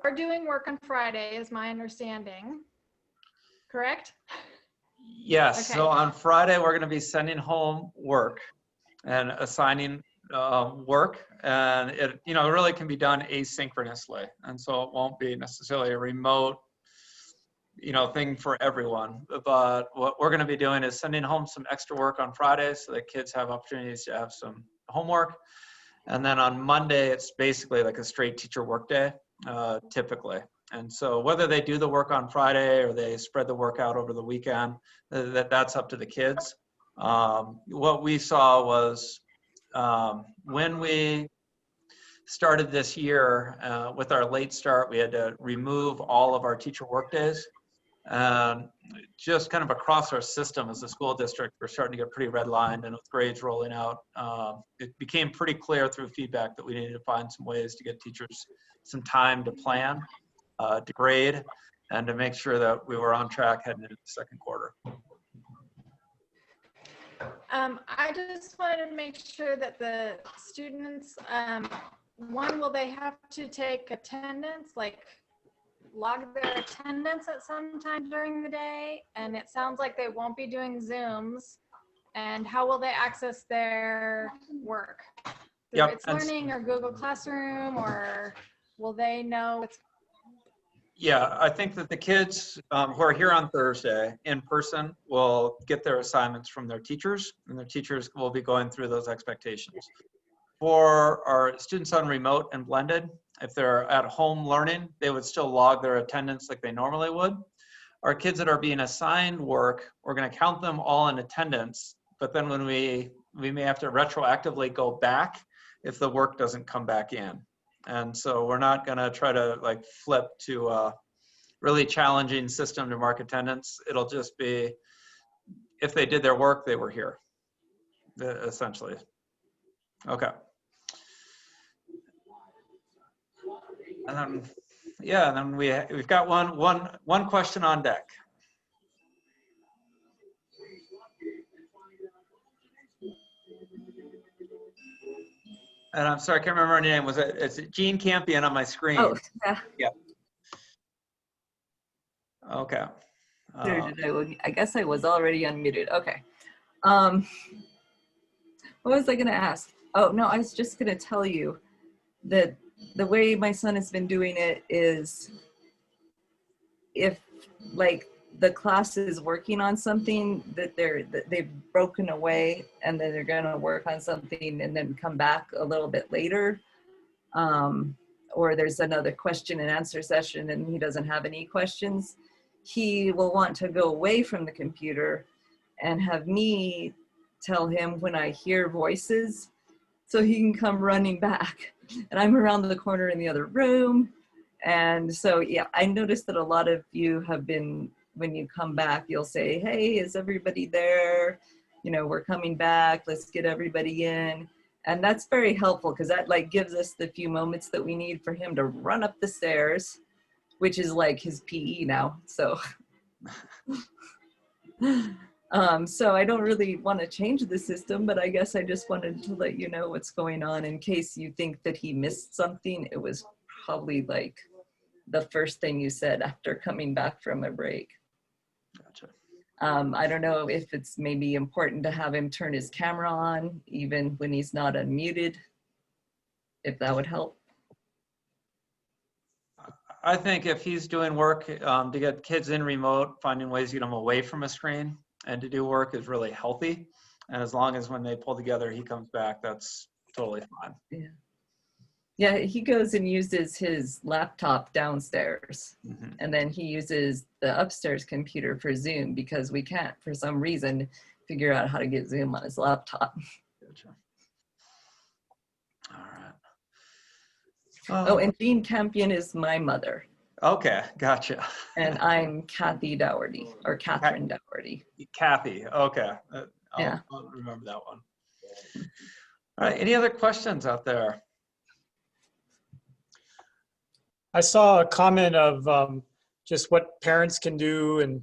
are doing work on Friday, is my understanding. Correct? Yes. Okay. So on Friday, we're going to be sending home work and assigning work, and it really can be done asynchronously, and so it won't be necessarily a remote thing for everyone. But what we're going to be doing is sending home some extra work on Friday so that kids have opportunities to have some homework. And then on Monday, it's basically like a straight teacher work day, typically. And so whether they do the work on Friday or they spread the work out over the weekend, that's up to the kids. What we saw was when we started this year with our late start, we had to remove all of our teacher workdays. Just kind of across our system as a school district, we're starting to get pretty redlined, and with grades rolling out, it became pretty clear through feedback that we needed to find some ways to get teachers some time to plan, to grade, and to make sure that we were on track heading into the second quarter. I just wanted to make sure that the students, one, will they have to take attendance, like log their attendance at some time during the day? And it sounds like they won't be doing Zooms. And how will they access their work? Through Yep, It's Learning or Google Classroom, or will they know it's Yeah, I think that the kids who are here on Thursday in person will get their assignments from their teachers, and their teachers will be going through those expectations. For our students on remote and blended, if they're at home learning, they would still log their attendance like they normally would. Our kids that are being assigned work, we're going to count them all in attendance, but then when we may have to retroactively go back if the work doesn't come back in. And so we're not going to try to like flip to a really challenging system to mark attendance. It'll just be if they did their work, they were here, essentially. Okay. And then, yeah, and then we've got one question on deck. And I'm sorry, I can't remember her name. It's Jean Campion on my screen. Oh, yeah. Yeah. Okay. I guess I was already unmuted. Okay. What was I going to ask? Oh, no, I was just going to tell you that the way my son has been doing it is if like the class is working on something that they've broken away and then they're going to work on something and then come back a little bit later, or there's another question and answer session and he doesn't have any questions, he will want to go away from the computer and have me tell him when I hear voices so he can come running back. And I'm around the corner in the other room. And so, yeah, I noticed that a lot of you have been, when you come back, you'll say, hey, is everybody there? You know, we're coming back, let's get everybody in. And that's very helpful because that like gives us the few moments that we need for him to run up the stairs, which is like his PE now, so. So I don't really want to change the system, but I guess I just wanted to let you know what's going on in case you think that he missed something. It was probably like the first thing you said after coming back from a break. Gotcha. I don't know if it's maybe important to have him turn his camera on even when he's not unmuted, if that would help. I think if he's doing work to get kids in remote, finding ways to get them away from a screen and to do work is really healthy. And as long as when they pull together, he comes back, that's totally fine. Yeah. Yeah, he goes and uses his laptop downstairs, and then he uses the upstairs computer for Zoom because we can't, for some reason, figure out how to get Zoom on his laptop. Gotcha. All right. Oh, and Jean Campion is my mother. Okay, gotcha. And I'm Kathy Dougherty, or Catherine Dougherty. Kathy, okay. Yeah. I'll remember that one. All right, any other questions out there? I saw a comment of just what parents can do. And,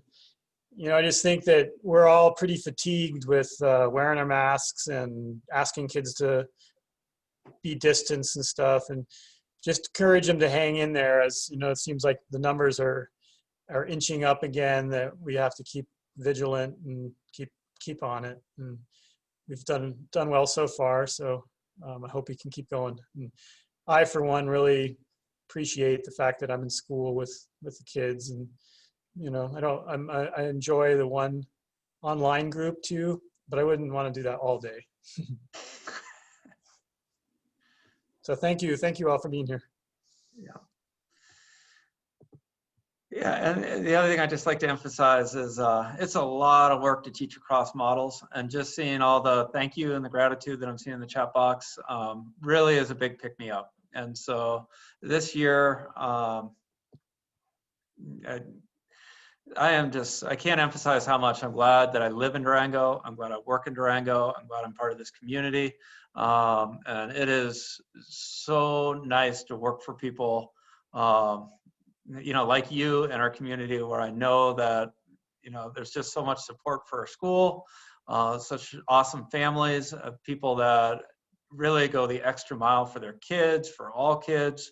you know, I just think that we're all pretty fatigued with wearing our masks and asking kids to be distanced and stuff. And just encourage them to hang in there, as, you know, it seems like the numbers are inching up again, that we have to keep vigilant and keep on it. And we've done well so far. So I hope we can keep going. And I, for one, really appreciate the fact that I'm in school with the kids, and you know, I enjoy the one online group too, but I wouldn't want to do that all day. So thank you all for being here. Yeah, and the other thing I'd just like to emphasize is it's a lot of work to teach across models, and just seeing all the thank you and the gratitude that I'm seeing in the chat box really is a big pick-me-up. And so this year, I can't emphasize how much I'm glad that I live in Durango. I'm glad I work in Durango. I'm glad I'm part of this community. And it is so nice to work for people you know, like you and our community, where I know that, you know, there's just so much support for our school, such awesome families of people that really go the extra mile for their kids, for all kids.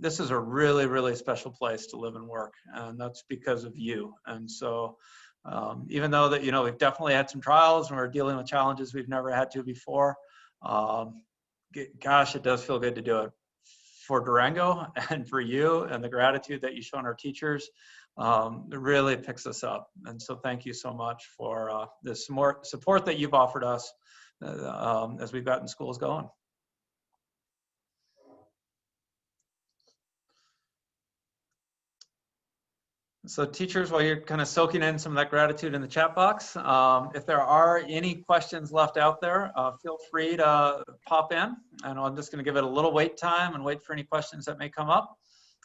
This is a really, really special place to live and work, and that's because of you. And so even though that, you know, we've definitely had some trials and we're dealing with challenges we've never had to before, gosh, it does feel good to do it for Durango and for you, and the gratitude that you show on our teachers. It really picks us up. And so thank you so much for the support that you've offered us as we've gotten schools going. So teachers, while you're kind of soaking in some of that gratitude in the chat box, if there are any questions left out there, feel free to pop in. And I'm just going to give it a little wait time and wait for any questions that may come up.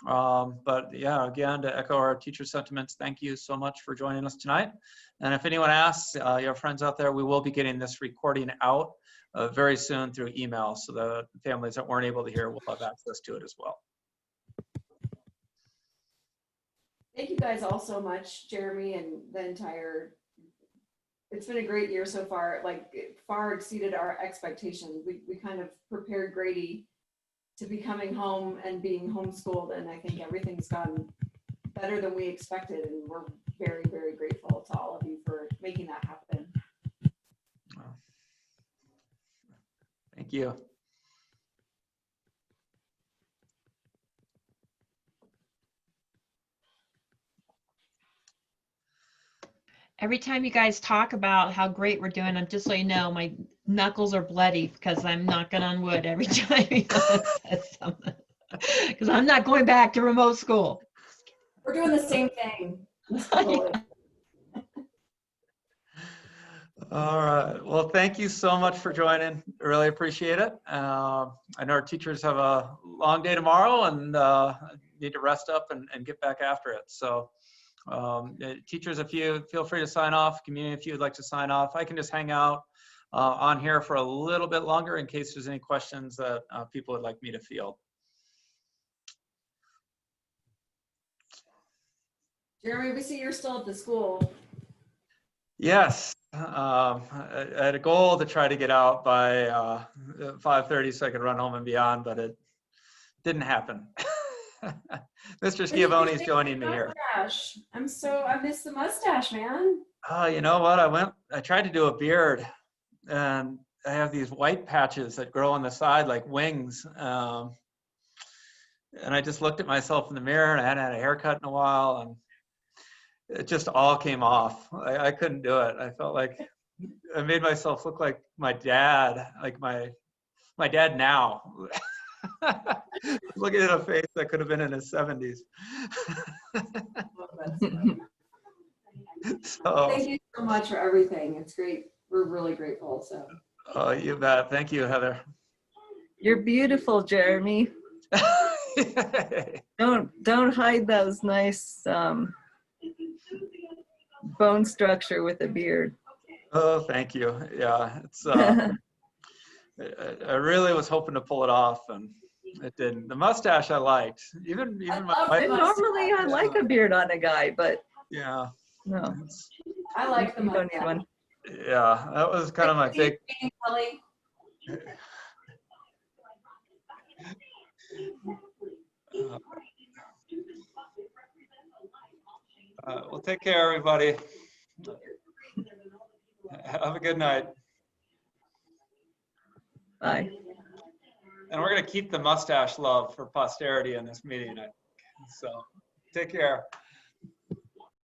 But yeah, again, to echo our teacher sentiments, thank you so much for joining us tonight. And if anyone asks, your friends out there, we will be getting this recording out very soon through email, so the families that weren't able to hear will have access to it as well. Thank you guys all so much, Jeremy, and the entire, it's been a great year so far. Like, it far exceeded our expectations. We kind of prepared Grady to be coming home and being homeschooled, and I think everything's gone better than we expected, and we're very, very grateful to all of you for making that happen. Thank you. Every time you guys talk about how great we're doing, I'm just so you know, my knuckles are bloody because I'm knocking on wood every time you says something. Because I'm not going back to remote school. We're doing the same thing. All right. Well, thank you so much for joining. Really appreciate it. I know our teachers have a long day tomorrow and need to rest up and get back after it. So teachers, if you feel free to sign off, community, if you would like to sign off, I can just hang out on here for a little bit longer in case there's any questions that people would like me to field. Jeremy, we see you're still at the school. Yes, I had a goal to try to get out by 5:30 so I could run home and beyond, but it didn't happen. Mr. Schiavone is joining me here. I miss the mustache, man. Oh, you know what? I tried to do a beard, and I have these white patches that grow on the side like wings. And I just looked at myself in the mirror, and I hadn't had a haircut in a while, and it just all came off. I couldn't do it. I felt like I made myself look like my dad, like my dad now. Looking at a face that could have been in his 70s. So, thank you so much for everything. It's great. We're really grateful. So. Oh, you bet. Thank you, Heather. You're beautiful, Jeremy. Don't hide those nice bone structure with a beard. Oh, thank you. Yeah, it's. I really was hoping to pull it off, and it didn't. The mustache I liked. Even my wife. Normally, I like a beard on a guy, but yeah. No. I like the don't need one. Yeah, that was kind of my big. Well, take care, everybody. Have a good night. Bye. And we're going to keep the mustache love for posterity in this meeting. So take care.